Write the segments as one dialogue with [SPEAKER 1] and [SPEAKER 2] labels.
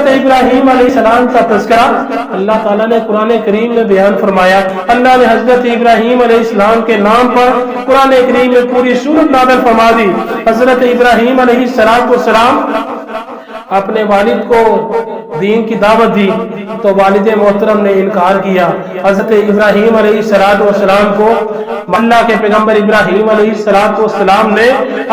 [SPEAKER 1] حضرت ابراہیم علیہ السلام کا تذکرہ اللہ تعالیٰ نے قرآن کریم میں بیان فرمایا۔ اللہ نے حضرت ابراہیم علیہ السلام کے نام پر قرآن کریم میں پوری سورت نازل فرما دی۔ حضرت ابراہیم علیہ السلام اپنے والد کو دین کی دعوت دی تو والد محترم نے انکار کیا۔ حضرت ابراہیم علیہ السلام کو اللہ کے پیغمبر ابراہیم علیہ السلام نے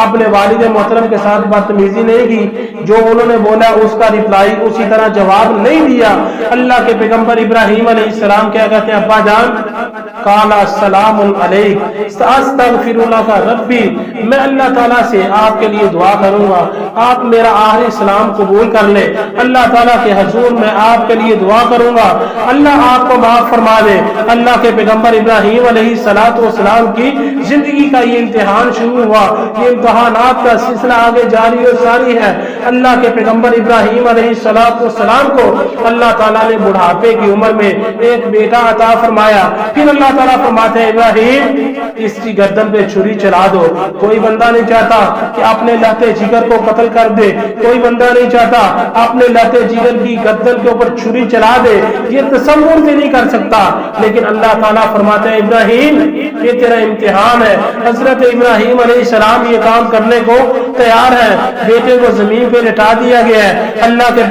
[SPEAKER 1] اپنے والد محترم کے ساتھ بدتمیزی نہیں کی، جو انہوں نے بولا اس کا رپلائی اسی طرح جواب نہیں دیا۔ اللہ کے پیغمبر ابراہیم علیہ السلام کیا کہتے ہیں؟ ابا جان، قال السلام علیک استغفر لک ربی، میں اللہ تعالیٰ سے آپ کے لیے دعا کروں گا، آپ میرا آخری اسلام قبول کر لے، اللہ تعالیٰ کے حضور میں آپ کے لیے دعا کروں گا، اللہ آپ کو معاف فرما دے۔ اللہ کے پیغمبر ابراہیم علیہ السلام کی زندگی کا یہ امتحان شروع ہوا، یہ امتحانات کا سلسلہ آگے جاری و ساری ہے۔ اللہ کے پیغمبر ابراہیم علیہ السلام کو اللہ تعالیٰ نے بڑھاپے کی عمر میں ایک بیٹا عطا فرمایا۔ پھر اللہ تعالیٰ فرماتے ہیں ابراہیم اس کی گردن پہ چھری چلا دو۔ کوئی بندہ نہیں چاہتا کہ اپنے لہتے جگر کو قتل کر دے، کوئی بندہ نہیں چاہتا اپنے لہتے جگر کی گردن کے اوپر چھری چلا دے، یہ تصور بھی نہیں کر سکتا، لیکن اللہ تعالیٰ فرماتے ہیں ابراہیم یہ تیرا امتحان ہے۔ حضرت ابراہیم علیہ السلام یہ کام کرنے کو تیار ہے، بیٹے کو زمین پہ لٹا دیا گیا ہے۔ اللہ کے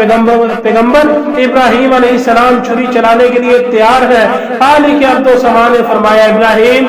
[SPEAKER 1] پیغمبر ابراہیم علیہ السلام چھری چلانے کے لیے تیار ہے۔ خالق ارض و سما نے فرمایا ابراہیم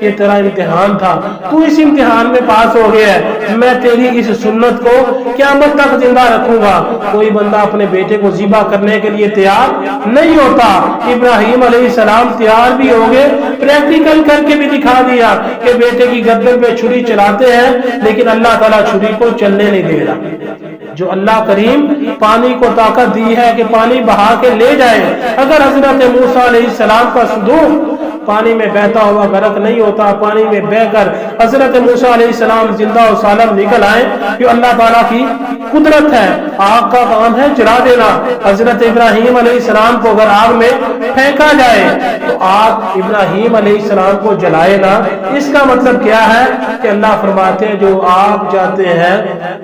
[SPEAKER 1] یہ تیرا امتحان تھا، تو اس امتحان میں پاس ہو گیا ہے، میں تیری اس سنت کو قیامت تک زندہ رکھوں گا۔ کوئی بندہ اپنے بیٹے کو ذبح کرنے کے لیے تیار نہیں ہوتا، ابراہیم علیہ السلام تیار بھی ہو گئے، پریکٹیکل کر کے بھی دکھا دیا کہ بیٹے کی گردن پہ چھری چلاتے ہیں، لیکن اللہ تعالیٰ چھری کو چلنے نہیں دے رہا۔ جو اللہ کریم پانی کو طاقت دی ہے کہ پانی بہا کے لے جائے، اگر حضرت موسیٰ علیہ السلام کا صدوق پانی میں بہتا ہوا غرق نہیں ہوتا، پانی میں بہ کر حضرت موسیٰ علیہ السلام زندہ و سالم نکل آئے، یہ اللہ تعالیٰ کی قدرت ہے۔ آگ کا کام ہے جلا دینا، حضرت ابراہیم علیہ السلام کو اگر آگ میں پھینکا جائے تو آگ ابراہیم علیہ السلام کو جلائے گا۔ اس کا مطلب کیا ہے کہ اللہ فرماتے ہیں جو آپ چاہتے ہیں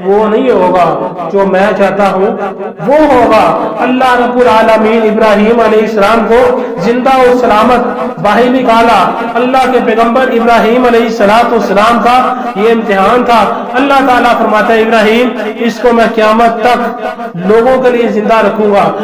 [SPEAKER 1] وہ نہیں ہوگا، جو میں چاہتا ہوں وہ ہوگا۔ اللہ رب العالمین ابراہیم علیہ السلام کو زندہ و سلامت باہر نکالا۔ اللہ کے پیغمبر ابراہیم علیہ السلام کا یہ امتحان تھا۔ اللہ تعالیٰ فرماتا ہے ابراہیم اس کو میں قیامت تک لوگوں کے لیے زندہ رکھوں گا۔